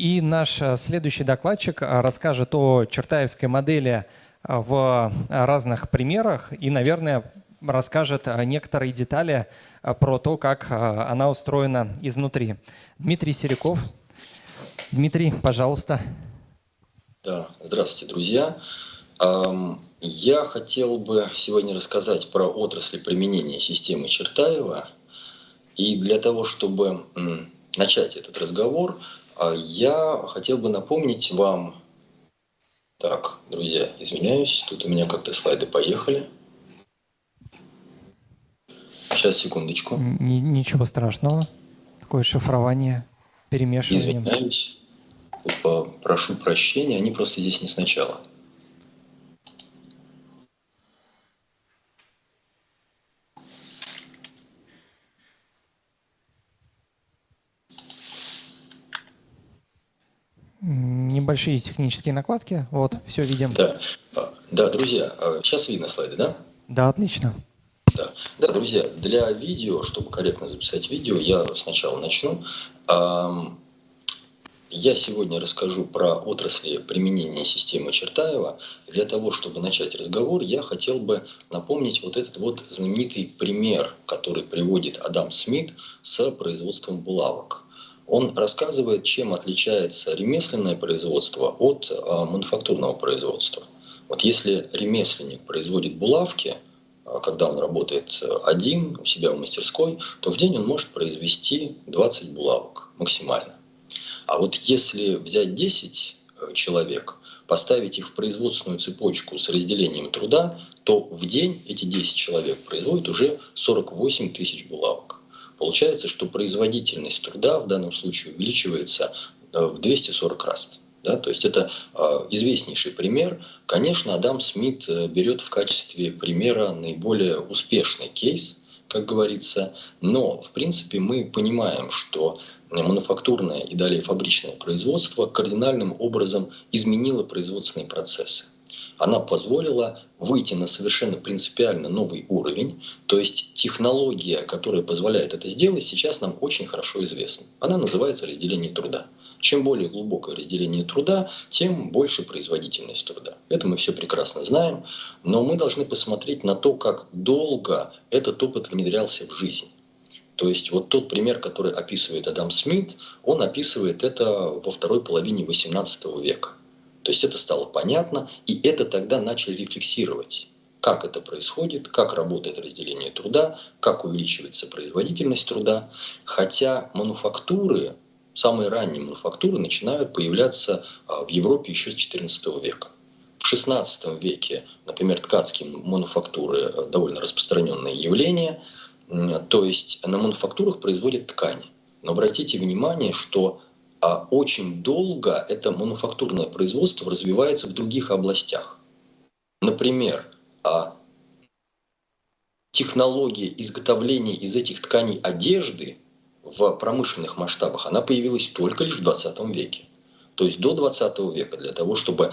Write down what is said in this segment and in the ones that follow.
И наш следующий докладчик расскажет о чертаевской модели в разных примерах и, наверное, расскажет некоторые детали про то, как она устроена изнутри. Дмитрий Сериков. Дмитрий, пожалуйста. Да, здравствуйте, друзья. Я хотел бы сегодня рассказать про отрасли применения системы Чертаева. И для того, чтобы начать этот разговор, я хотел бы напомнить вам... Так, друзья, извиняюсь, тут у меня как-то слайды поехали. Сейчас, секундочку. Ничего страшного. Такое шифрование, перемешивание. Извиняюсь, прошу прощения, они просто здесь не сначала. Небольшие технические накладки. Вот, все видим. Да, друзья, сейчас видно слайды, да? Да, отлично. Да, друзья, для видео, чтобы корректно записать видео, я сначала начну. Я сегодня расскажу про отрасли применения системы Чертаева. Для того, чтобы начать разговор, я хотел бы напомнить вот этот вот знаменитый пример, который приводит Адам Смит с производством булавок. Он рассказывает, чем отличается ремесленное производство от мануфактурного производства. Вот если ремесленник производит булавки, когда он работает один у себя в мастерской, то в день он может произвести 20 булавок максимально. А вот если взять 10 человек, поставить их в производственную цепочку с разделением труда, то в день эти 10 человек производят уже 48 тысяч булавок. Получается, что производительность труда в данном случае увеличивается в 240 раз. Да? То есть это известнейший пример. Конечно, Адам Смит берет в качестве примера наиболее успешный кейс, как говорится, но в принципе мы понимаем, что мануфактурное и далее фабричное производство кардинальным образом изменило производственные процессы. Она позволила выйти на совершенно принципиально новый уровень, то есть технология, которая позволяет это сделать, сейчас нам очень хорошо известна. Она называется разделение труда. Чем более глубокое разделение труда, тем больше производительность труда. Это мы все прекрасно знаем, но мы должны посмотреть на то, как долго этот опыт внедрялся в жизнь. То есть вот тот пример, который описывает Адам Смит, он описывает это во второй половине XVIII века. То есть это стало понятно, и это тогда начали рефлексировать, как это происходит, как работает разделение труда, как увеличивается производительность труда. Хотя мануфактуры, самые ранние мануфактуры начинают появляться в Европе еще с XIV века. В XVI веке, например, ткацкие мануфактуры – довольно распространенное явление. То есть на мануфактурах производят ткани. Но обратите внимание, что очень долго это мануфактурное производство развивается в других областях. Например, технология изготовления из этих тканей одежды в промышленных масштабах, она появилась только лишь в 20 веке. То есть до 20 века для того, чтобы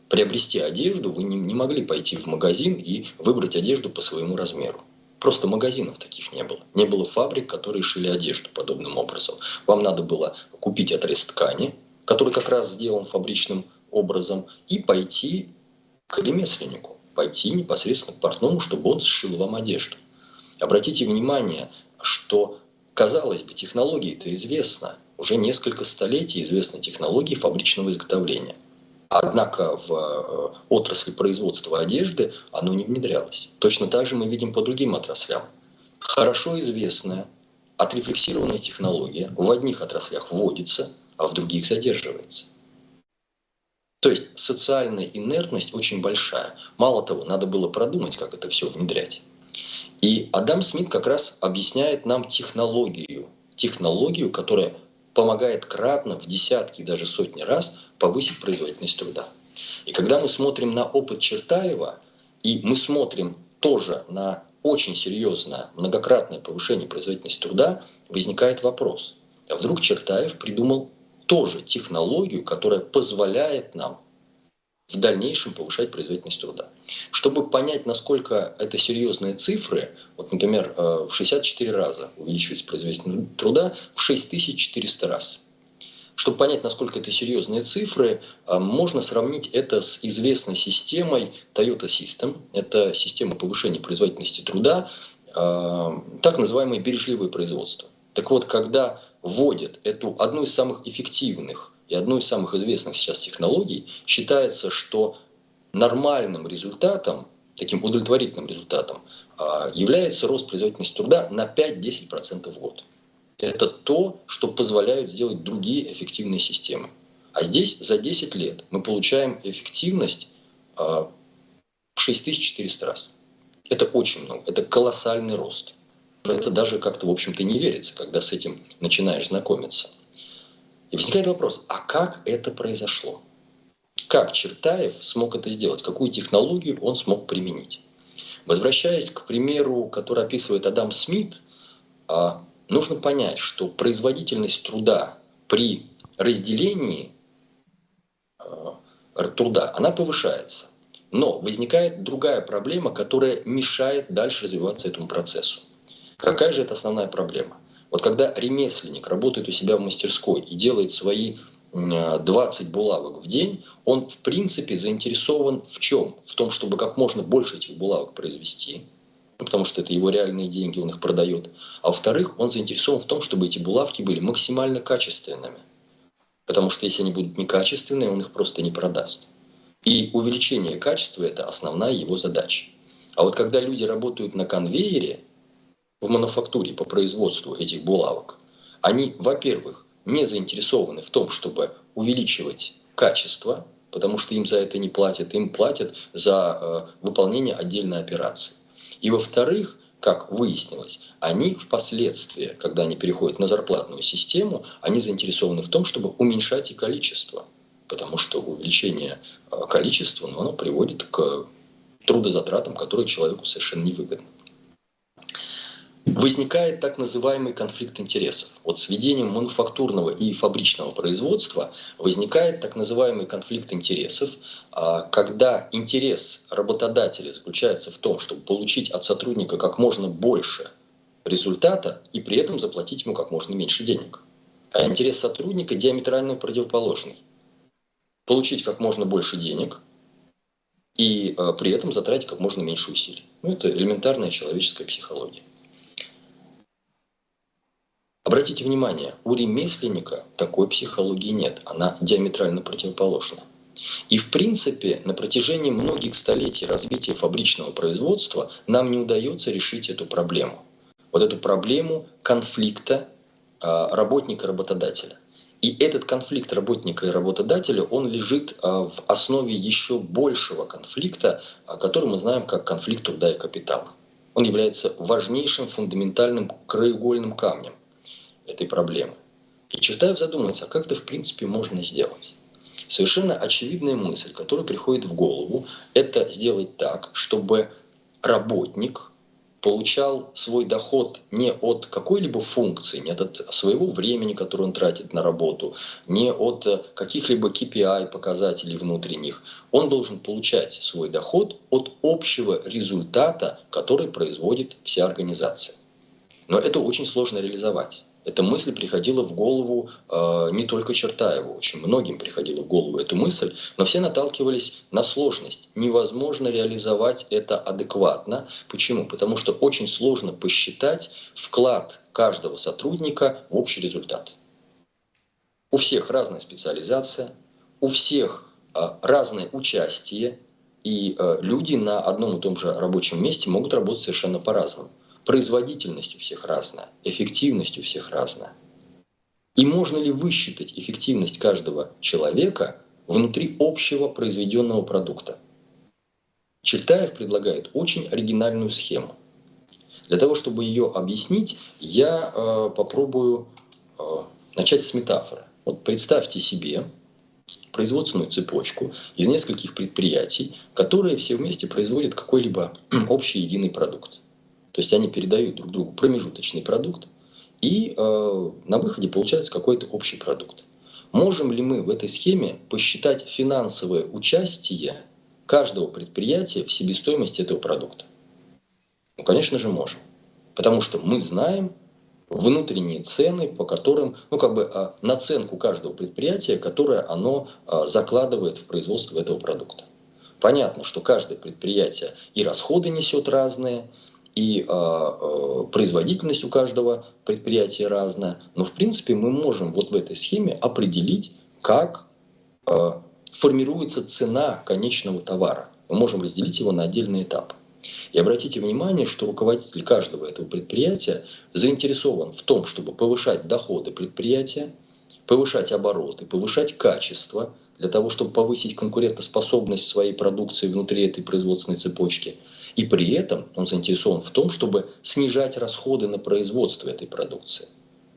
приобрести одежду, вы не могли пойти в магазин и выбрать одежду по своему размеру. Просто магазинов таких не было. Не было фабрик, которые шили одежду подобным образом. Вам надо было купить отрез ткани, который как раз сделан фабричным образом, и пойти к ремесленнику, пойти непосредственно к портному, чтобы он сшил вам одежду. Обратите внимание, что, казалось бы, технология-то известна. Уже несколько столетий известны технологии фабричного изготовления. Однако в отрасли производства одежды оно не внедрялось. Точно так же мы видим по другим отраслям. Хорошо известная, отрефлексированная технология в одних отраслях вводится, а в других задерживается. То есть социальная инертность очень большая. Мало того, надо было продумать, как это все внедрять. И Адам Смит как раз объясняет нам технологию, которая помогает кратно, в десятки и даже сотни раз повысить производительность труда. И когда мы смотрим на опыт Чертаева, и мы смотрим тоже на очень серьезное многократное повышение производительности труда, возникает вопрос, а вдруг Чертаев придумал тоже технологию, которая позволяет нам в дальнейшем повышать производительность труда. Чтобы понять, насколько это серьезные цифры, вот, например, в 64 раза увеличивается производительность труда, в 6400 раз. Чтобы понять, насколько это серьезные цифры, можно сравнить это с известной системой Toyota System. Это система повышения производительности труда, так называемое бережливое производство. Так вот, когда вводят эту одну из самых эффективных и одну из самых известных сейчас технологий, считается, что нормальным результатом, таким удовлетворительным результатом, является рост производительности труда на 5-10% в год. Это то, что позволяют сделать другие эффективные системы. А здесь за 10 лет мы получаем эффективность в 6400 раз. Это очень много, это колоссальный рост. Это даже как-то, в общем-то, не верится, когда с этим начинаешь знакомиться. И возникает вопрос, а как это произошло? Как Чертаев смог это сделать? Какую технологию он смог применить? Возвращаясь к примеру, который описывает Адам Смит, нужно понять, что производительность труда при разделении труда, она повышается. Но возникает другая проблема, которая мешает дальше развиваться этому процессу. Какая же это основная проблема? Вот когда ремесленник работает у себя в мастерской и делает свои 20 булавок в день, он в принципе заинтересован в чем? В том, чтобы как можно больше этих булавок произвести, потому что это его реальные деньги, он их продает. А во-вторых, он заинтересован в том, чтобы эти булавки были максимально качественными. Потому что если они будут некачественные, он их просто не продаст. И увеличение качества – это основная его задача. А вот когда люди работают на конвейере, в мануфактуре по производству этих булавок, они, во-первых, не заинтересованы в том, чтобы увеличивать качество, потому что им за это не платят, им платят за выполнение отдельной операции. И во-вторых, как выяснилось, они впоследствии, когда они переходят на зарплатную систему, они заинтересованы в том, чтобы уменьшать и количество, потому что увеличение количества, оно приводит к трудозатратам, которые человеку совершенно невыгодны. Возникает так называемый конфликт интересов. Вот с введением мануфактурного и фабричного производства возникает так называемый конфликт интересов, когда интерес работодателя заключается в том, чтобы получить от сотрудника как можно больше результата и при этом заплатить ему как можно меньше денег. А интерес сотрудника диаметрально противоположный. Получить как можно больше денег и при этом затратить как можно меньше усилий. Это элементарная человеческая психология. Обратите внимание, у ремесленника такой психологии нет, она диаметрально противоположна. И в принципе на протяжении многих столетий развития фабричного производства нам не удается решить эту проблему. Вот эту проблему конфликта работника и работодателя. И этот конфликт работника и работодателя, он лежит в основе еще большего конфликта, который мы знаем как конфликт труда и капитала. Он является важнейшим фундаментальным краеугольным камнем этой проблемы. И Чертаев задумывается, а как это в принципе можно сделать? Совершенно очевидная мысль, которая приходит в голову, это сделать так, чтобы работник получал свой доход не от какой-либо функции, не от своего времени, которое он тратит на работу, не от каких-либо KPI показателей внутренних. Он должен получать свой доход от общего результата, который производит вся организация. Но это очень сложно реализовать. Эта мысль приходила в голову не только Чертаеву, очень многим приходила в голову эта мысль, но все наталкивались на сложность. Невозможно реализовать это адекватно. Почему? Потому что очень сложно посчитать вклад каждого сотрудника в общий результат. У всех разная специализация, у всех разное участие, и люди на одном и том же рабочем месте могут работать совершенно по-разному. Производительность у всех разная, эффективность у всех разная. И можно ли высчитать эффективность каждого человека внутри общего произведенного продукта? Чертаев предлагает очень оригинальную схему. Для того, чтобы ее объяснить, я попробую начать с метафоры. Вот представьте себе производственную цепочку из нескольких предприятий, которые все вместе производят какой-либо общий единый продукт. То есть они передают друг другу промежуточный продукт, и на выходе получается какой-то общий продукт. Можем ли мы в этой схеме посчитать финансовое участие каждого предприятия в себестоимости этого продукта? Ну, конечно же, можем. Потому что мы знаем внутренние цены, по которым, ну, как бы наценку каждого предприятия, которое оно закладывает в производство этого продукта. Понятно, что каждое предприятие и расходы несет разные, и производительность у каждого предприятия разная, но в принципе мы можем вот в этой схеме определить, как формируется цена конечного товара. Мы можем разделить его на отдельные этапы. И обратите внимание, что руководитель каждого этого предприятия заинтересован в том, чтобы повышать доходы предприятия, повышать обороты, повышать качество, для того, чтобы повысить конкурентоспособность своей продукции внутри этой производственной цепочки. И при этом он заинтересован в том, чтобы снижать расходы на производство этой продукции.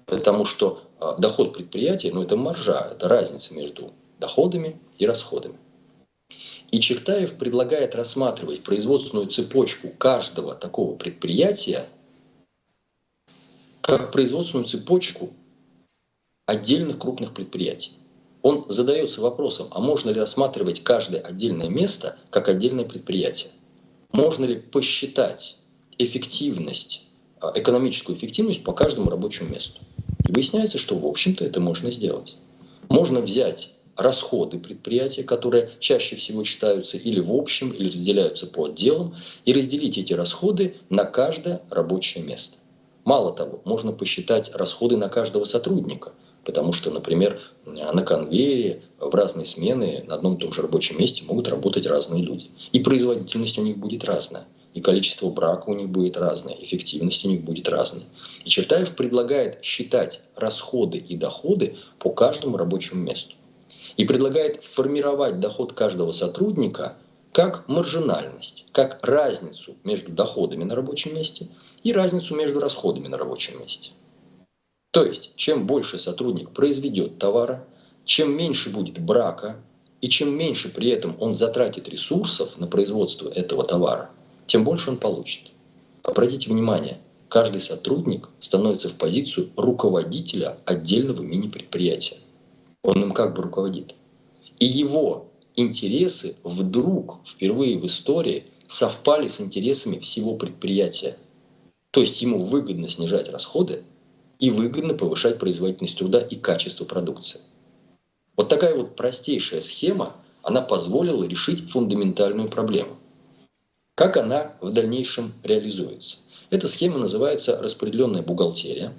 Потому что доход предприятия, ну это маржа, это разница между доходами и расходами. И Чертаев предлагает рассматривать производственную цепочку каждого такого предприятия как производственную цепочку отдельных крупных предприятий. Он задается вопросом, а можно ли рассматривать каждое отдельное место как отдельное предприятие? Можно ли посчитать эффективность, экономическую эффективность по каждому рабочему месту? И выясняется, что в общем-то это можно сделать. Можно взять расходы предприятия, которые чаще всего читаются или в общем, или разделяются по отделам, и разделить эти расходы на каждое рабочее место. Мало того, можно посчитать расходы на каждого сотрудника, потому что, например, на конвейере в разные смены на одном и том же рабочем месте могут работать разные люди. И производительность у них будет разная, и количество брака у них будет разное, эффективность у них будет разная. И Чертаев предлагает считать расходы и доходы по каждому рабочему месту. И предлагает формировать доход каждого сотрудника как маржинальность, как разницу между доходами на рабочем месте и разницу между расходами на рабочем месте. То есть, чем больше сотрудник произведет товара, чем меньше будет брака, и чем меньше при этом он затратит ресурсов на производство этого товара, тем больше он получит. Обратите внимание, каждый сотрудник становится в позицию руководителя отдельного мини-предприятия. Он им как бы руководит. И его интересы вдруг, впервые в истории, совпали с интересами всего предприятия. То есть ему выгодно снижать расходы и выгодно повышать производительность труда и качество продукции. Вот такая вот простейшая схема, она позволила решить фундаментальную проблему. Как она в дальнейшем реализуется? Эта схема называется распределенная бухгалтерия.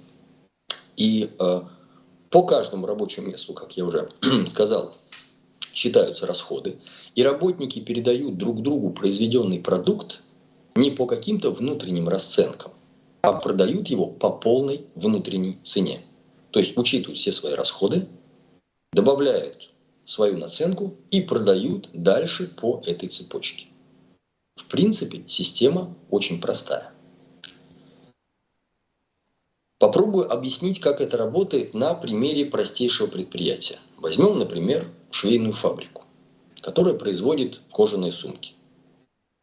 И по каждому рабочему месту, как я уже сказал, считаются расходы, и работники передают друг другу произведенный продукт не по каким-то внутренним расценкам, а продают его по полной внутренней цене. То есть учитывают все свои расходы, добавляют свою наценку и продают дальше по этой цепочке. В принципе, система очень простая. Попробую объяснить, как это работает на примере простейшего предприятия. Возьмем, например, швейную фабрику, которая производит кожаные сумки.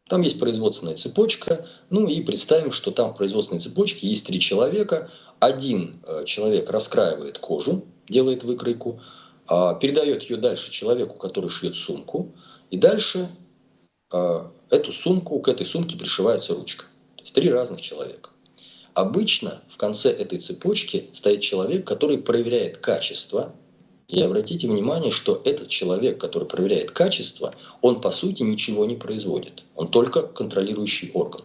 Там есть производственная цепочка, ну и представим, что там в производственной цепочке есть 3 человека. Один человек раскраивает кожу, делает выкройку, передает ее дальше человеку, который шьет сумку, и дальше эту сумку, к этой сумке пришивается ручка. То есть 3 разных человека. Обычно в конце этой цепочки стоит человек, который проверяет качество. И обратите внимание, что этот человек, который проверяет качество, он по сути ничего не производит. Он только контролирующий орган.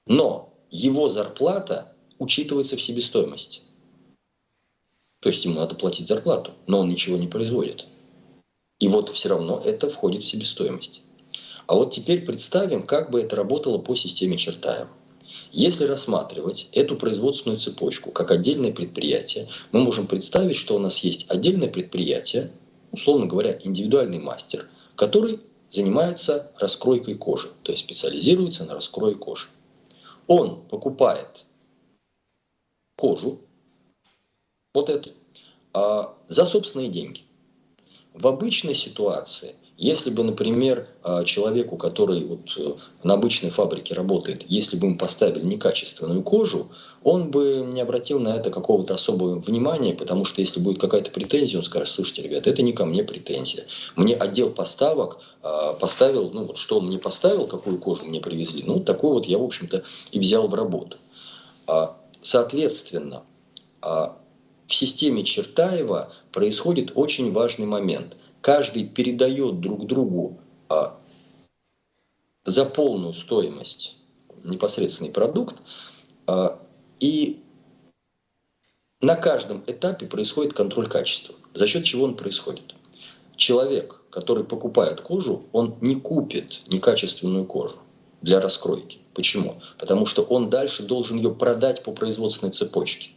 Но его зарплата учитывается в себестоимости. То есть ему надо платить зарплату, но он ничего не производит. И вот все равно это входит в себестоимость. А вот теперь представим, как бы это работало по системе Чертаева. Если рассматривать эту производственную цепочку как отдельное предприятие, мы можем представить, что у нас есть отдельное предприятие, условно говоря, индивидуальный мастер, который занимается раскройкой кожи, то есть специализируется на раскрое кожи. Он покупает кожу, вот эту, за собственные деньги. В обычной ситуации, если бы, например, человеку, который вот на обычной фабрике работает, если бы ему поставили некачественную кожу, он бы не обратил на это какого-то особого внимания, потому что если будет какая-то претензия, он скажет: слушайте, ребята, это не ко мне претензия. Мне отдел поставок поставил, ну вот что он мне поставил, какую кожу мне привезли, ну такую вот я, в общем-то, и взял в работу. Соответственно, в системе Чертаева происходит очень важный момент. Каждый передает друг другу за полную стоимость непосредственный продукт, и на каждом этапе происходит контроль качества. За счет чего он происходит? Человек, который покупает кожу, он не купит некачественную кожу для раскройки. Почему? Потому что он дальше должен ее продать по производственной цепочке.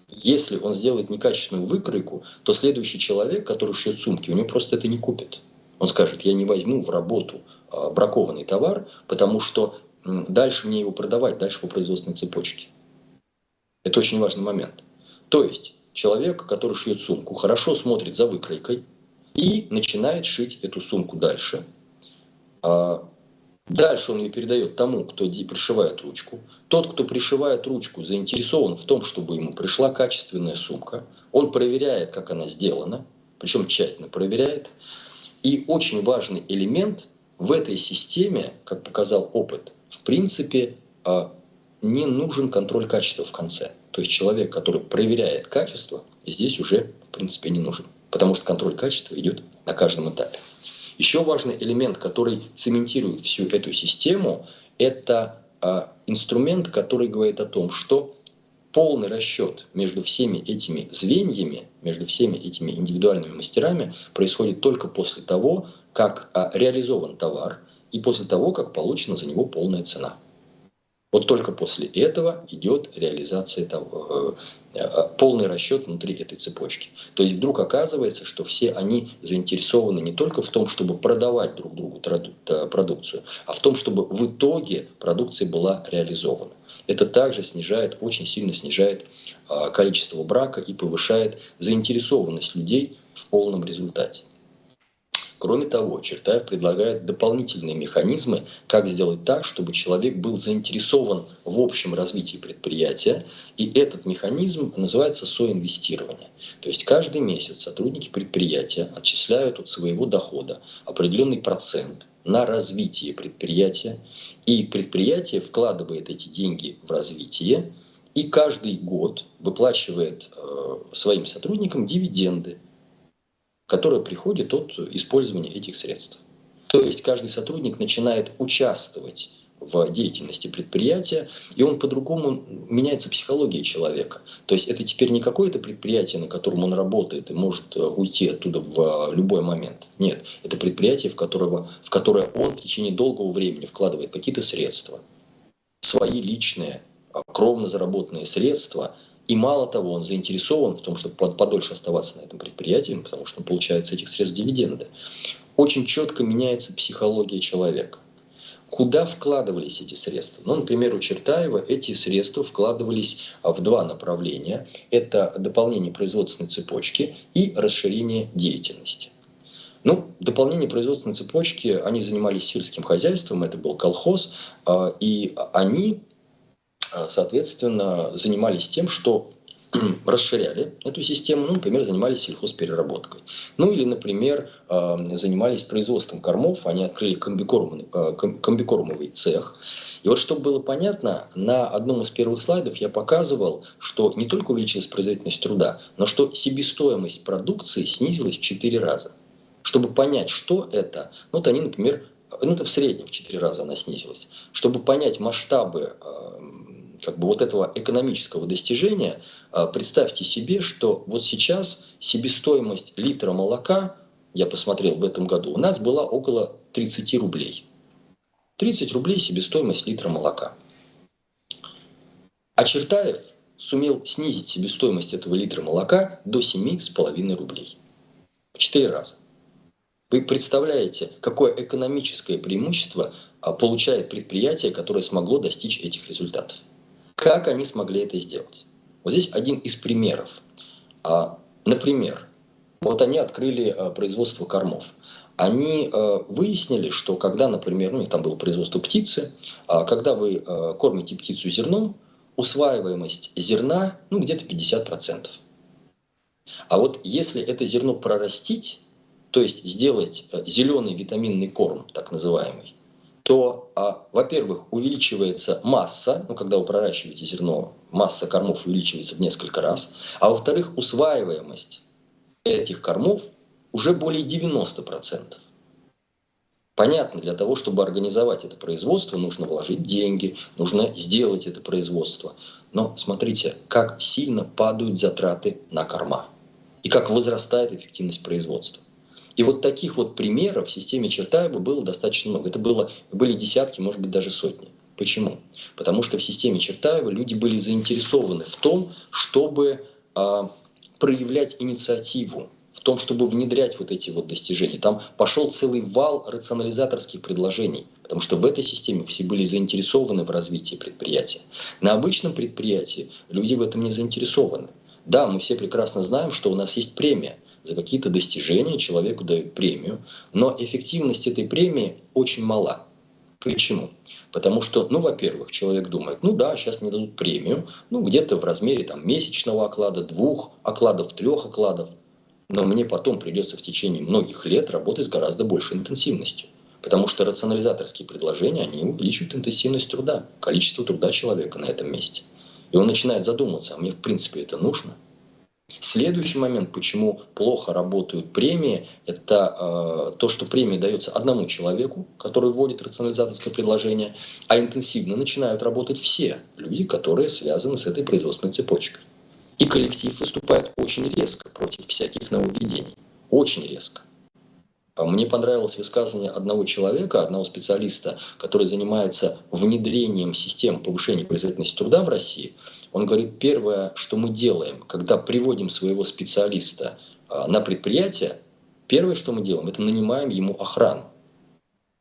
Если он сделает некачественную выкройку, то следующий человек, который шьет сумки, у него просто это не купит. Он скажет: я не возьму в работу бракованный товар, потому что дальше мне его продавать, дальше по производственной цепочке. Это очень важный момент. То есть человек, который шьет сумку, хорошо смотрит за выкройкой и начинает шить эту сумку дальше. Дальше он ее передает тому, кто пришивает ручку. Тот, кто пришивает ручку, заинтересован в том, чтобы ему пришла качественная сумка. Он проверяет, как она сделана, причем тщательно проверяет. И очень важный элемент в этой системе, как показал опыт, в принципе, не нужен контроль качества в конце. То есть человек, который проверяет качество, здесь уже, в принципе, не нужен. Потому что контроль качества идет на каждом этапе. Еще важный элемент, который цементирует всю эту систему, это инструмент, который говорит о том, что полный расчет между всеми этими звеньями, между всеми этими индивидуальными мастерами происходит только после того, как реализован товар и после того, как получена за него полная цена. Вот только после этого идет реализация того, полный расчет внутри этой цепочки. То есть вдруг оказывается, что все они заинтересованы не только в том, чтобы продавать друг другу продукцию, а в том, чтобы в итоге продукция была реализована. Это также снижает, очень сильно снижает количество брака и повышает заинтересованность людей в полном результате. Кроме того, Чертаев предлагает дополнительные механизмы, как сделать так, чтобы человек был заинтересован в общем развитии предприятия. И этот механизм называется соинвестирование. То есть каждый месяц сотрудники предприятия отчисляют от своего дохода определенный процент на развитие предприятия. И предприятие вкладывает эти деньги в развитие и каждый год выплачивает своим сотрудникам дивиденды, которая приходит от использования этих средств. То есть каждый сотрудник начинает участвовать в деятельности предприятия, и он по-другому меняется психология человека. То есть это теперь не какое-то предприятие, на котором он работает и может уйти оттуда в любой момент. Нет, это предприятие, в которое он в течение долгого времени вкладывает какие-то средства, свои личные, кровно заработанные средства. И мало того, он заинтересован в том, чтобы подольше оставаться на этом предприятии, потому что он получает с этих средств дивиденды. Очень четко меняется психология человека. Куда вкладывались эти средства? Ну, например, у Чертаева эти средства вкладывались в два направления. Это дополнение производственной цепочки и расширение деятельности. Ну, дополнение производственной цепочки, они занимались сельским хозяйством, это был колхоз, и они, соответственно, занимались тем, что расширяли эту систему, ну, например, занимались сельхозпереработкой. Ну, или, например, занимались производством кормов, они открыли комбикормовый цех. И вот, чтобы было понятно, на одном из первых слайдов я показывал, что не только увеличилась производительность труда, но что себестоимость продукции снизилась в 4 раза. Чтобы понять, что это, ну, вот они, например, ну, это в среднем в 4 раза она снизилась. Чтобы понять масштабы вот этого экономического достижения, представьте себе, что вот сейчас себестоимость литра молока, я посмотрел в этом году, у нас была около 30 рублей. 30 рублей себестоимость литра молока. А Чертаев сумел снизить себестоимость этого литра молока до 7,5 рублей. В 4 раза. Вы представляете, какое экономическое преимущество получает предприятие, которое смогло достичь этих результатов? Как они смогли это сделать? Вот здесь один из примеров. Например, вот они открыли производство кормов. Они выяснили, что когда, например, ну, там было производство птицы, когда вы кормите птицу зерном, усваиваемость зерна где-то 50%. А вот если это зерно прорастить, то есть сделать зеленый витаминный корм, так называемый, то, во-первых, увеличивается масса, ну, когда вы проращиваете зерно, масса кормов увеличивается в несколько раз, а во-вторых, усваиваемость этих кормов уже более 90%. Понятно, для того, чтобы организовать это производство, нужно вложить деньги, нужно сделать это производство. Но смотрите, как сильно падают затраты на корма и как возрастает эффективность производства. И вот таких вот примеров в системе Чертаева было достаточно много. Это были десятки, может быть, даже сотни. Почему? Потому что в системе Чертаева люди были заинтересованы в том, чтобы проявлять инициативу, в том, чтобы внедрять вот эти вот достижения. Там пошел целый вал рационализаторских предложений, потому что в этой системе все были заинтересованы в развитии предприятия. На обычном предприятии люди в этом не заинтересованы. Да, мы все прекрасно знаем, что у нас есть премия. За какие-то достижения человеку дают премию, но эффективность этой премии очень мала. Почему? Потому что, ну, во-первых, человек думает, ну да, сейчас мне дадут премию, ну, где-то в размере там, месячного оклада, 2 окладов, 3 окладов, но мне потом придется в течение многих лет работать с гораздо большей интенсивностью. Потому что рационализаторские предложения, они увеличивают интенсивность труда, количество труда человека на этом месте. И он начинает задумываться, а мне в принципе это нужно? Следующий момент, почему плохо работают премии, это то, что премия дается одному человеку, который вводит рационализаторское предложение, а интенсивно начинают работать все люди, которые связаны с этой производственной цепочкой. И коллектив выступает очень резко против всяких нововведений. Очень резко. Мне понравилось высказывание одного человека, одного специалиста, который занимается внедрением систем повышения производительности труда в России. Он говорит, первое, что мы делаем, когда приводим своего специалиста на предприятие, первое, что мы делаем, это нанимаем ему охрану.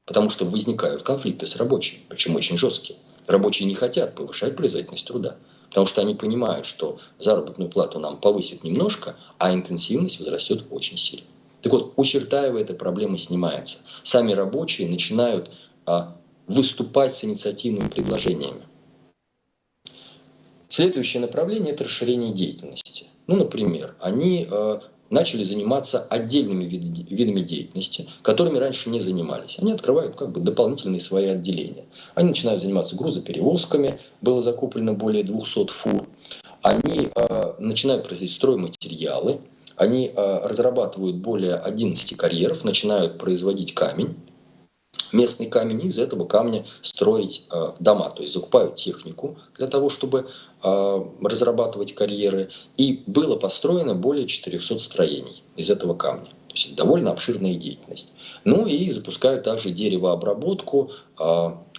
Потому что возникают конфликты с рабочими, причем очень жесткие. Рабочие не хотят повышать производительность труда, потому что они понимают, что заработную плату нам повысит немножко, а интенсивность возрастет очень сильно. Так вот, у Чертаева эта проблема снимается. Сами рабочие начинают выступать с инициативными предложениями. Следующее направление – это расширение деятельности. Ну, например, они начали заниматься отдельными видами деятельности, которыми раньше не занимались. Они открывают как бы дополнительные свои отделения. Они начинают заниматься грузоперевозками, было закуплено более 200 фур. Они начинают производить стройматериалы, они разрабатывают более 11 карьеров, начинают производить камень, местный камень, и из этого камня строить дома. То есть закупают технику для того, чтобы разрабатывать карьеры. И было построено более 400 строений из этого камня. То есть довольно обширная деятельность. Ну и запускают также деревообработку,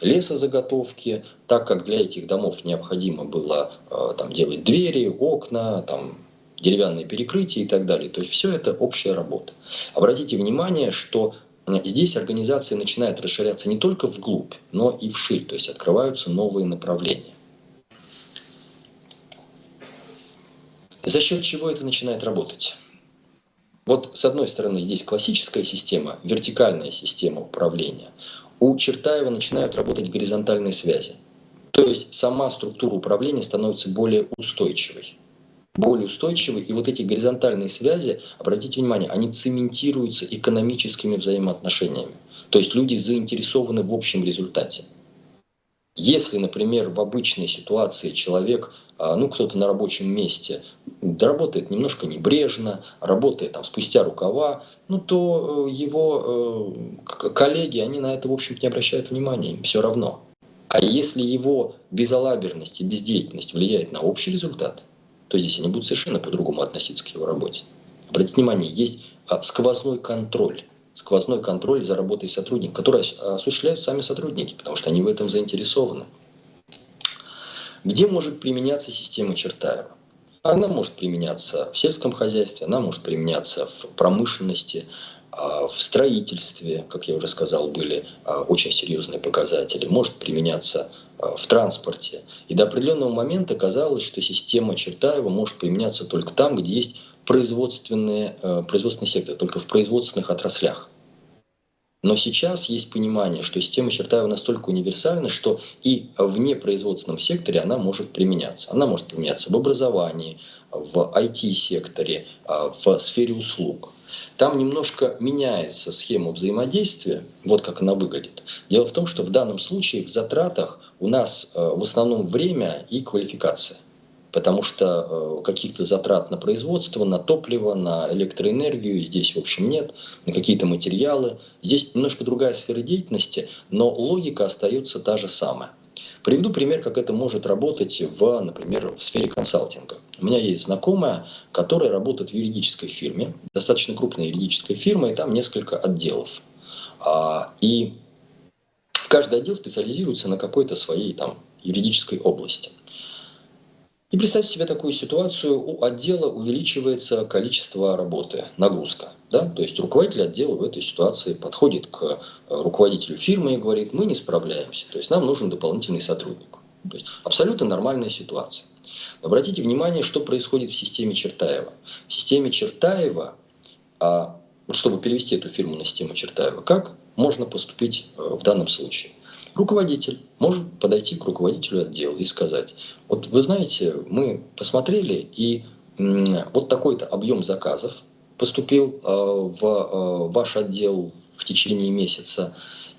лесозаготовки, так как для этих домов необходимо было там, делать двери, окна, там, деревянные перекрытия и так далее. То есть все это общая работа. Обратите внимание, что здесь организация начинает расширяться не только вглубь, но и вширь, то есть открываются новые направления. За счет чего это начинает работать? Вот с одной стороны здесь классическая система, вертикальная система управления. У Чертаева начинают работать горизонтальные связи. То есть сама структура управления становится более устойчивой. И вот эти горизонтальные связи, обратите внимание, они цементируются экономическими взаимоотношениями. То есть люди заинтересованы в общем результате. Если, например, в обычной ситуации человек, ну, кто-то на рабочем месте работает немножко небрежно, работает там спустя рукава, ну, то его коллеги, они на это, в общем-то, не обращают внимания, им все равно. А если его безалаберность и бездеятельность влияет на общий результат, то здесь они будут совершенно по-другому относиться к его работе. Обратите внимание, есть сквозной контроль за работой сотрудников, который осуществляют сами сотрудники, потому что они в этом заинтересованы. Где может применяться система Чертаева? Она может применяться в сельском хозяйстве, она может применяться в промышленности, в строительстве, как я уже сказал, были очень серьезные показатели, может применяться в транспорте. И до определенного момента казалось, что система Чертаева может применяться только там, где есть производственный сектор, только в производственных отраслях. Но сейчас есть понимание, что система Чертаева настолько универсальна, что и в непроизводственном секторе она может применяться. Она может применяться в образовании, в IT-секторе, в сфере услуг. Там немножко меняется схема взаимодействия, вот как она выглядит. Дело в том, что в данном случае в затратах у нас в основном время и квалификация. Потому что каких-то затрат на производство, на топливо, на электроэнергию здесь, в общем, нет, на какие-то материалы. Здесь немножко другая сфера деятельности, но логика остается та же самая. Приведу пример, как это может работать например, в сфере консалтинга. У меня есть знакомая, которая работает в юридической фирме, достаточно крупная юридическая фирма, и там несколько отделов. И каждый отдел специализируется на какой-то своей там юридической области. И представьте себе такую ситуацию, у отдела увеличивается количество работы, нагрузка. Да? То есть руководитель отдела в этой ситуации подходит к руководителю фирмы и говорит, мы не справляемся, то есть нам нужен дополнительный сотрудник. То есть абсолютно нормальная ситуация. Но обратите внимание, что происходит в системе Чертаева. В системе Чертаева, чтобы перевести эту фирму на систему Чертаева, как можно поступить в данном случае? Руководитель может подойти к руководителю отдела и сказать, вот вы знаете, мы посмотрели, и вот такой-то объем заказов поступил в ваш отдел в течение месяца,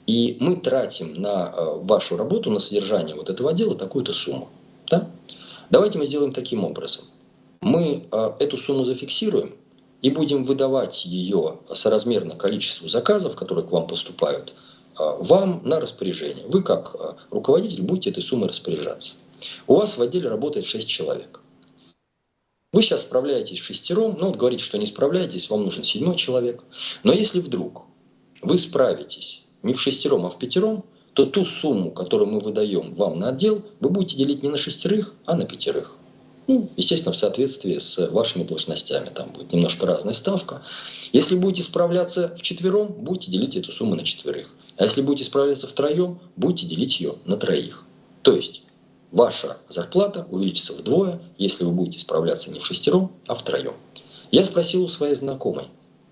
и мы тратим на вашу работу, на содержание вот этого отдела такую-то сумму. Да? Давайте мы сделаем таким образом. Мы эту сумму зафиксируем и будем выдавать ее соразмерно количеству заказов, которые к вам поступают, вам на распоряжение. Вы как руководитель будете этой суммой распоряжаться. У вас в отделе работает 6 человек. Вы сейчас справляетесь в шестером, вот говорите, что не справляетесь, вам нужен 7-й человек. Но если вдруг вы справитесь не в шестером, а в пятером, то ту сумму, которую мы выдаем вам на отдел, вы будете делить не на 6, а на 5. Естественно, в соответствии с вашими должностями. Там будет немножко разная ставка. Если будете справляться вчетвером, будете делить эту сумму на 4. А если будете справляться втроем, будете делить ее на 3. То есть ваша зарплата увеличится вдвое, если вы будете справляться не в шестером, а втроем. Я спросил у своей знакомой,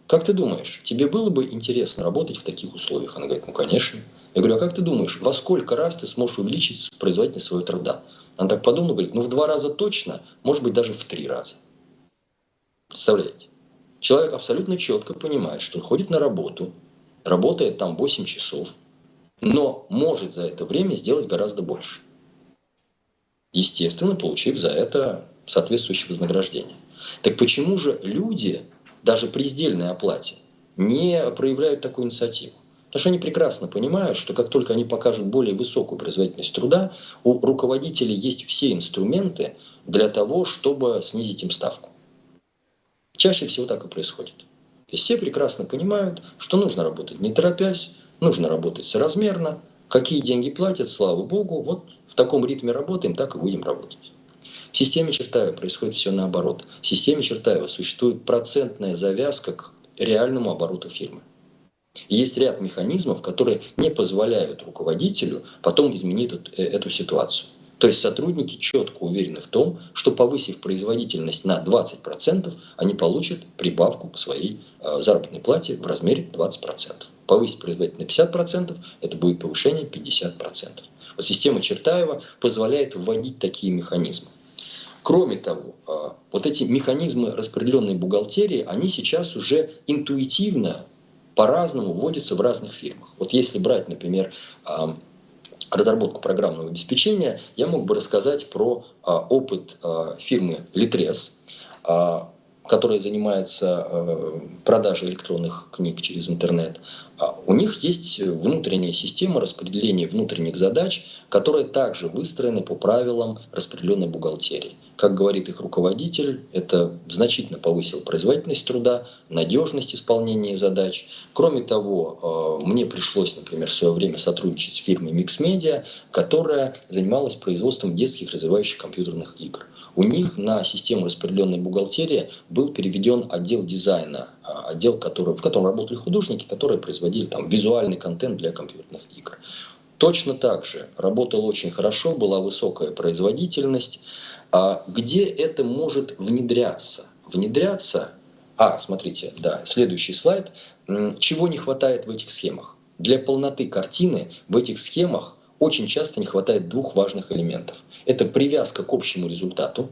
как ты думаешь, тебе было бы интересно работать в таких условиях? Она говорит, конечно. Я говорю, а как ты думаешь, во сколько раз ты сможешь увеличить производительность своего труда? Она так подумала, говорит, в 2 раза точно, может быть, даже в 3 раза. Представляете? Человек абсолютно четко понимает, что он ходит на работу, работает там 8 часов, но может за это время сделать гораздо больше. Естественно, получив за это соответствующее вознаграждение. Так почему же люди, даже при сдельной оплате, не проявляют такую инициативу? Потому что они прекрасно понимают, что как только они покажут более высокую производительность труда, у руководителей есть все инструменты для того, чтобы снизить им ставку. Чаще всего так и происходит. То есть все прекрасно понимают, что нужно работать не торопясь, нужно работать соразмерно. Какие деньги платят, слава богу, вот в таком ритме работаем, так и будем работать. В системе Чертаева происходит все наоборот. В системе Чертаева существует процентная завязка к реальному обороту фирмы. И есть ряд механизмов, которые не позволяют руководителю потом изменить эту ситуацию. То есть сотрудники четко уверены в том, что повысив производительность на 20%, они получат прибавку к своей заработной плате в размере 20%. Повысить производительность на 50%, это будет повышение 50%. Вот система Чертаева позволяет вводить такие механизмы. Кроме того, вот эти механизмы распределенной бухгалтерии, они сейчас уже интуитивно по-разному вводятся в разных фирмах. Вот если брать, например, разработку программного обеспечения, я мог бы рассказать про опыт фирмы Litres, которая занимается продажей электронных книг через интернет. У них есть внутренняя система распределения внутренних задач, которая также выстроена по правилам распределенной бухгалтерии. Как говорит их руководитель, это значительно повысило производительность труда, надежность исполнения задач. Кроме того, мне пришлось, например, в свое время сотрудничать с фирмой MixMedia, которая занималась производством детских развивающих компьютерных игр. У них на систему распределенной бухгалтерии был переведен отдел дизайна, отдел, в котором работали художники, которые производили там визуальный контент для компьютерных игр. Точно так же работал очень хорошо, была высокая производительность. Где это может внедряться? Смотрите, да, следующий слайд. Чего не хватает в этих схемах? Для полноты картины в этих схемах очень часто не хватает двух важных элементов. Это привязка к общему результату,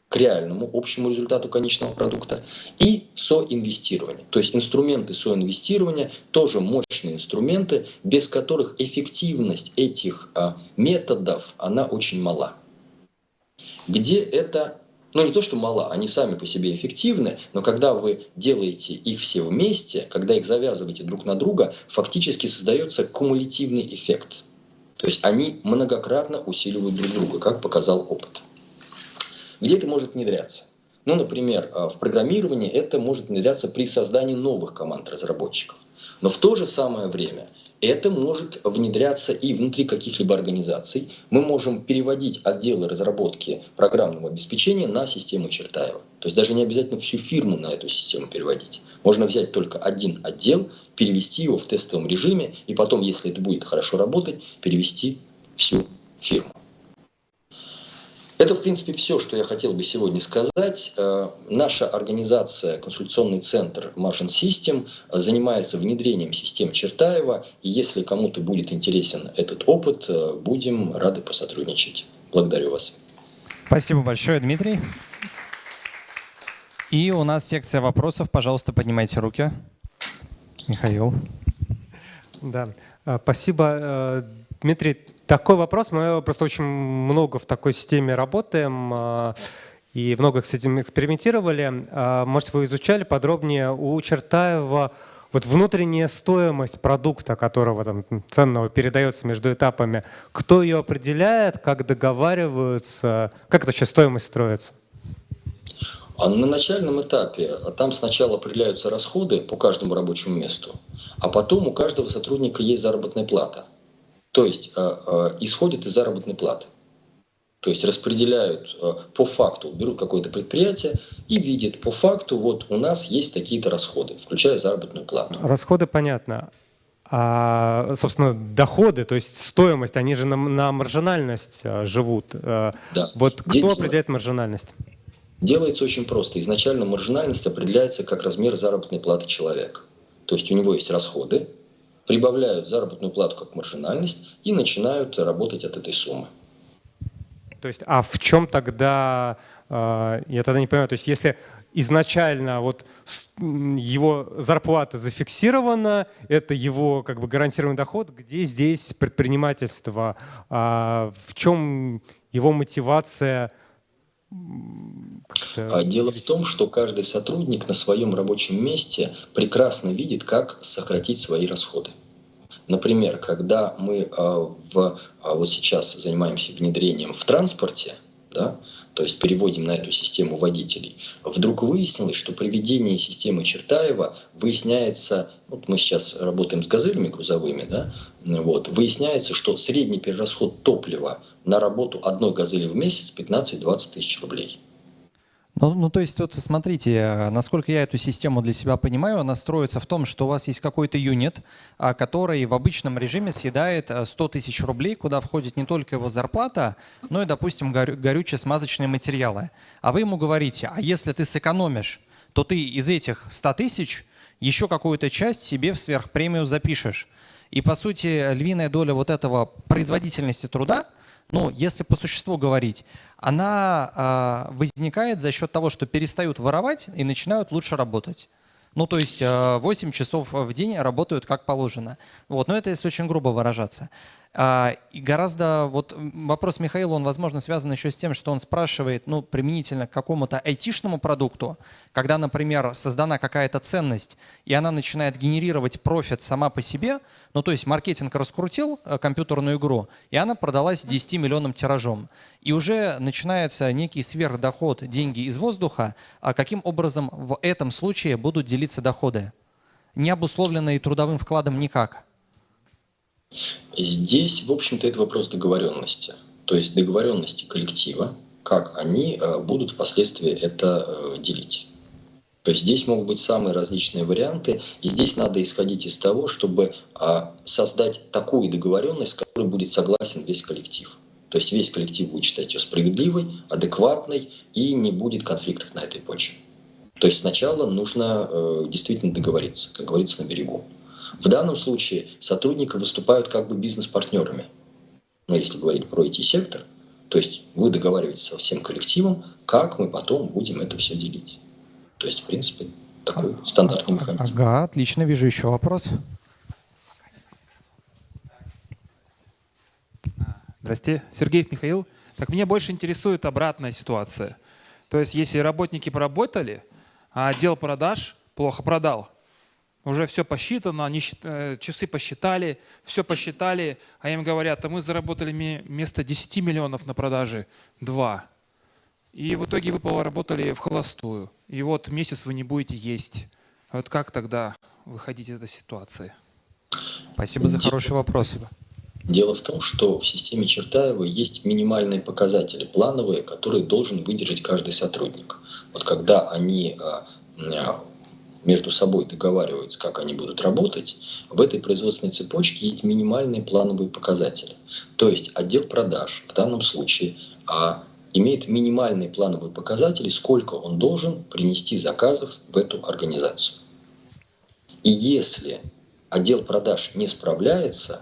к реальному общему результату конечного продукта и соинвестирование. То есть инструменты соинвестирования тоже мощные инструменты, без которых эффективность этих методов, она очень мала. Где это, ну не то что мала, они сами по себе эффективны, но когда вы делаете их все вместе, когда их завязываете друг на друга, фактически создается кумулятивный эффект. То есть они многократно усиливают друг друга, как показал опыт. Где это может внедряться? Ну, например, в программировании это может внедряться при создании новых команд разработчиков. Но в то же самое время это может внедряться и внутри каких-либо организаций. Мы можем переводить отделы разработки программного обеспечения на систему Чертаева. То есть даже не обязательно всю фирму на эту систему переводить. Можно взять только один отдел, перевести его в тестовом режиме, и потом, если это будет хорошо работать, перевести всю фирму. Это, в принципе, все, что я хотел бы сегодня сказать. Наша организация, консультационный центр Margin System, занимается внедрением систем Чертаева. И если кому-то будет интересен этот опыт, будем рады посотрудничать. Благодарю вас. Спасибо большое, Дмитрий. И у нас секция вопросов. Пожалуйста, поднимайте руки. Михаил. Да, спасибо, Дмитрий. Такой вопрос. Мы просто очень много в такой системе работаем и много с этим экспериментировали. Может, вы изучали подробнее у Чертаева вот внутренняя стоимость продукта, которого там ценного передается между этапами. Кто ее определяет, как договариваются, как эта вообще стоимость строится? А на начальном этапе там сначала определяются расходы по каждому рабочему месту, а потом у каждого сотрудника есть заработная плата. То есть исходит из заработной платы. То есть распределяют по факту, берут какое-то предприятие и видят по факту, вот у нас есть такие-то расходы, включая заработную плату. Расходы понятно. А, собственно, доходы, то есть стоимость, они же на маржинальность живут. Да. Вот кто определяет маржинальность? Делается очень просто. Изначально маржинальность определяется как размер заработной платы человека. То есть у него есть расходы, прибавляют заработную плату как маржинальность и начинают работать от этой суммы. То есть, а в чем тогда, я тогда не понимаю, то есть если изначально вот его зарплата зафиксирована, это его как бы гарантированный доход, где здесь предпринимательство, в чем его мотивация? Дело в том, что каждый сотрудник на своем рабочем месте прекрасно видит, как сократить свои расходы. Например, когда мы вот сейчас занимаемся внедрением в транспорте, да, то есть переводим на эту систему водителей, вдруг выяснилось, что при введении системы Чертаева выясняется, вот мы сейчас работаем с газелями грузовыми, да, вот, выясняется, что средний перерасход топлива на работу одной газели в месяц 15-20 тысяч рублей. Ну, то есть тут, смотрите, насколько я эту систему для себя понимаю, она строится в том, что у вас есть какой-то юнит, который в обычном режиме съедает 100 тысяч рублей, куда входит не только его зарплата, но и, допустим, горючие смазочные материалы. А вы ему говорите, а если ты сэкономишь, то ты из этих 100 тысяч еще какую-то часть себе в сверхпремию запишешь. И, по сути, львиная доля вот этого производительности труда, ну, если по существу говорить, она возникает за счет того, что перестают воровать и начинают лучше работать. Ну, то есть 8 часов в день работают как положено. Вот. Но это если очень грубо выражаться. И гораздо, вот вопрос Михаила, он, возможно, связан еще с тем, что он спрашивает, ну, применительно к какому-то айтишному продукту, когда, например, создана какая-то ценность, и она начинает генерировать профит сама по себе, ну, то есть маркетинг раскрутил компьютерную игру, и она продалась 10-миллионным тиражом. И уже начинается некий сверхдоход, деньги из воздуха, а каким образом в этом случае будут делиться доходы? Не обусловленные трудовым вкладом никак. Здесь, в общем-то, это вопрос договоренности. То есть договоренности коллектива, как они будут впоследствии это делить. То есть здесь могут быть самые различные варианты, и здесь надо исходить из того, чтобы создать такую договоренность, с которой будет согласен весь коллектив. То есть весь коллектив будет считать ее справедливой, адекватной, и не будет конфликтов на этой почве. То есть сначала нужно действительно договориться, как говорится, на берегу. В данном случае сотрудники выступают как бы бизнес-партнерами. Но если говорить про IT-сектор, то есть вы договариваетесь со всем коллективом, как мы потом будем это все делить. То есть, в принципе, такой стандартный механизм. Ага, отлично, вижу еще вопрос. Здрасте, Сергей, Михаил. Так меня больше интересует обратная ситуация. То есть если работники поработали, а отдел продаж плохо продал, уже все посчитано, они часы посчитали, все посчитали, а им говорят, а мы заработали вместо 10 миллионов на продаже 2. И в итоге вы поработали в холостую. И вот месяц вы не будете есть. А вот как тогда выходить из этой ситуации? Спасибо за хороший вопрос. Дело в том, что в системе Чертаева есть минимальные показатели плановые, которые должен выдержать каждый сотрудник. Вот когда они между собой договариваются, как они будут работать, в этой производственной цепочке есть минимальные плановые показатели. То есть отдел продаж в данном случае имеет минимальные плановые показатели, сколько он должен принести заказов в эту организацию. И если отдел продаж не справляется,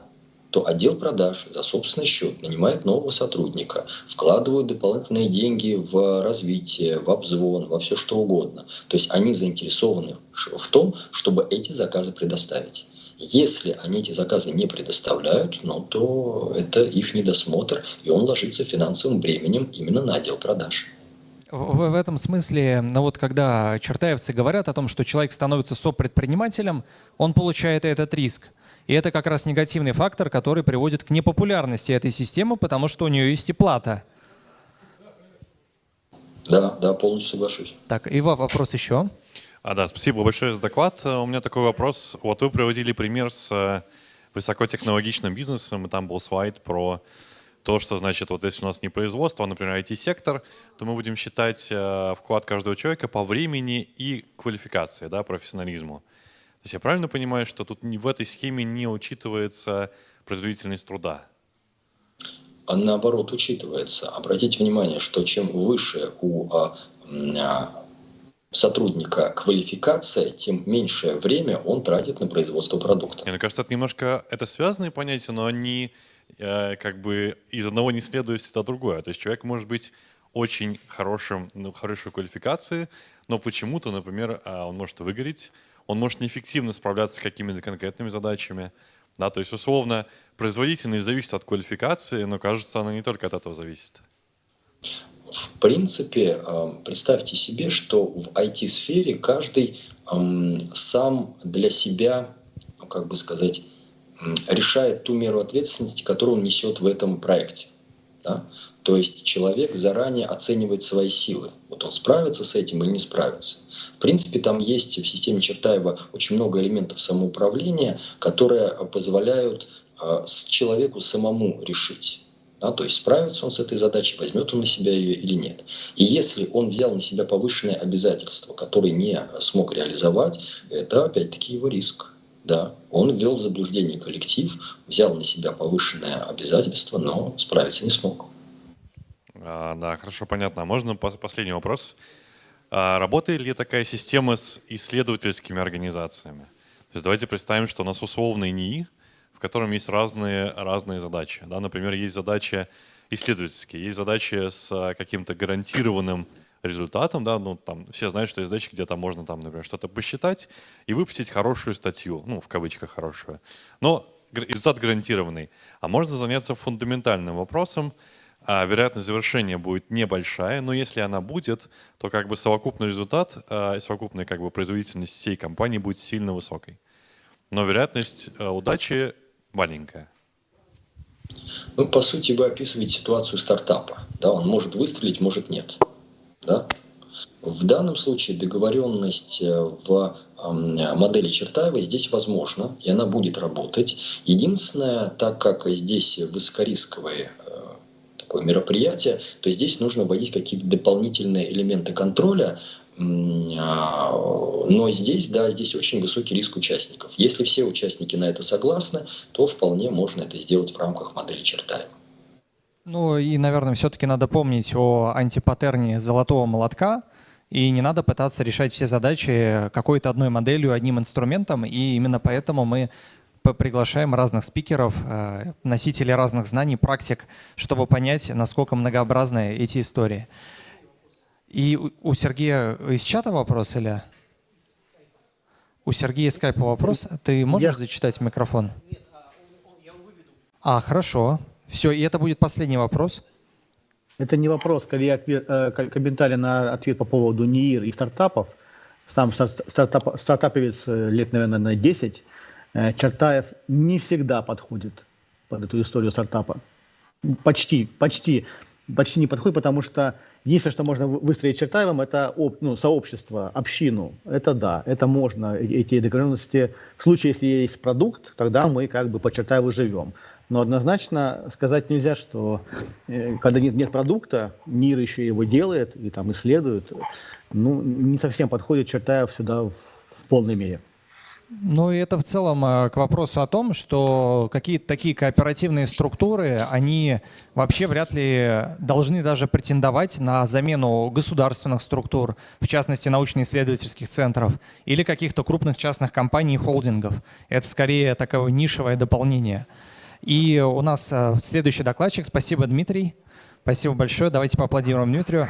то отдел продаж за собственный счет нанимает нового сотрудника, вкладывают дополнительные деньги в развитие, в обзвон, во все что угодно. То есть они заинтересованы в том, чтобы эти заказы предоставить. Если они эти заказы не предоставляют, то это их недосмотр, и он ложится финансовым бременем именно на отдел продаж. В этом смысле, вот когда чертаевцы говорят о том, что человек становится сопредпринимателем, он получает этот риск. И это как раз негативный фактор, который приводит к непопулярности этой системы, потому что у нее есть и плата. Да, полностью соглашусь. Так, и вопрос еще. Да, спасибо большое за доклад. У меня такой вопрос. Вот вы приводили пример с высокотехнологичным бизнесом, и там был слайд про то, что, значит, вот если у нас не производство, а, например, IT-сектор, то мы будем считать вклад каждого человека по времени и квалификации, да, профессионализму. То есть я правильно понимаю, что тут в этой схеме не учитывается производительность труда? Наоборот, учитывается. Обратите внимание, что чем выше у сотрудника квалификация, тем меньшее время он тратит на производство продукта. Мне кажется, это связанные понятия, но они как бы из одного не следует всегда другое. То есть человек может быть очень хорошей квалификации, но почему-то, например, он может выгореть, он может неэффективно справляться с какими-то конкретными задачами. Да, то есть, условно, производительность зависит от квалификации, но, кажется, она не только от этого зависит. В принципе, представьте себе, что в IT-сфере каждый сам для себя, как бы сказать, решает ту меру ответственности, которую он несет в этом проекте. Да? То есть человек заранее оценивает свои силы. Вот он справится с этим или не справится. В принципе, там есть в системе Чертаева очень много элементов самоуправления, которые позволяют человеку самому решить. Да? То есть справится он с этой задачей, возьмет он на себя ее или нет. И если он взял на себя повышенные обязательства, которые не смог реализовать, это опять-таки его риск. Да, он ввел в заблуждение коллектив, взял на себя повышенное обязательство, но справиться не смог. Да, хорошо, понятно. А можно последний вопрос? Работает ли такая система с исследовательскими организациями? То есть давайте представим, что у нас условный НИИ, в котором есть разные задачи. Да? Например, есть задачи исследовательские, есть задачи с каким-то гарантированным результатом, да, там все знают, что есть задачи, где там можно, например, что-то посчитать и выпустить хорошую статью, в кавычках хорошую, но результат гарантированный. А можно заняться фундаментальным вопросом, вероятность завершения будет небольшая, но если она будет, то как бы совокупный результат, совокупная как бы производительность всей компании будет сильно высокой. Но вероятность удачи маленькая. По сути, вы описываете ситуацию стартапа. Да, он может выстрелить, может нет. Да? В данном случае договоренность в модели Чертаева здесь возможна, и она будет работать. Единственное, так как здесь высокорисковое такое мероприятие, то здесь нужно вводить какие-то дополнительные элементы контроля, но здесь очень высокий риск участников. Если все участники на это согласны, то вполне можно это сделать в рамках модели Чертаева. И, наверное, все-таки надо помнить о антипаттерне золотого молотка. И не надо пытаться решать все задачи какой-то одной моделью, одним инструментом. И именно поэтому мы приглашаем разных спикеров, носителей разных знаний, практик, чтобы понять, насколько многообразны эти истории. И у Сергея из чата вопрос или? У Сергея из скайпа вопрос. Ты можешь зачитать в микрофон? Хорошо. Все, и это будет последний вопрос. Это не вопрос, скорее комментарий на ответ по поводу НИИР и стартапов. Сам стартаповец лет, наверное, на 10. Чертаев не всегда подходит под эту историю стартапа. Почти не подходит, потому что единственное, что можно выстроить Чертаевым, это сообщество, общину. Это да, это можно, эти договоренности. В случае, если есть продукт, тогда мы как бы по Чертаеву живем. Но однозначно сказать нельзя, что когда нет продукта, НИИР еще его делает и там исследует, не совсем подходит Чертаев сюда в полной мере. Ну и это в целом к вопросу о том, что какие-то такие кооперативные структуры, они вообще вряд ли должны даже претендовать на замену государственных структур, в частности научно-исследовательских центров или каких-то крупных частных компаний и холдингов. Это скорее такое нишевое дополнение. И у нас следующий докладчик. Спасибо, Дмитрий. Спасибо большое. Давайте поаплодируем Дмитрию.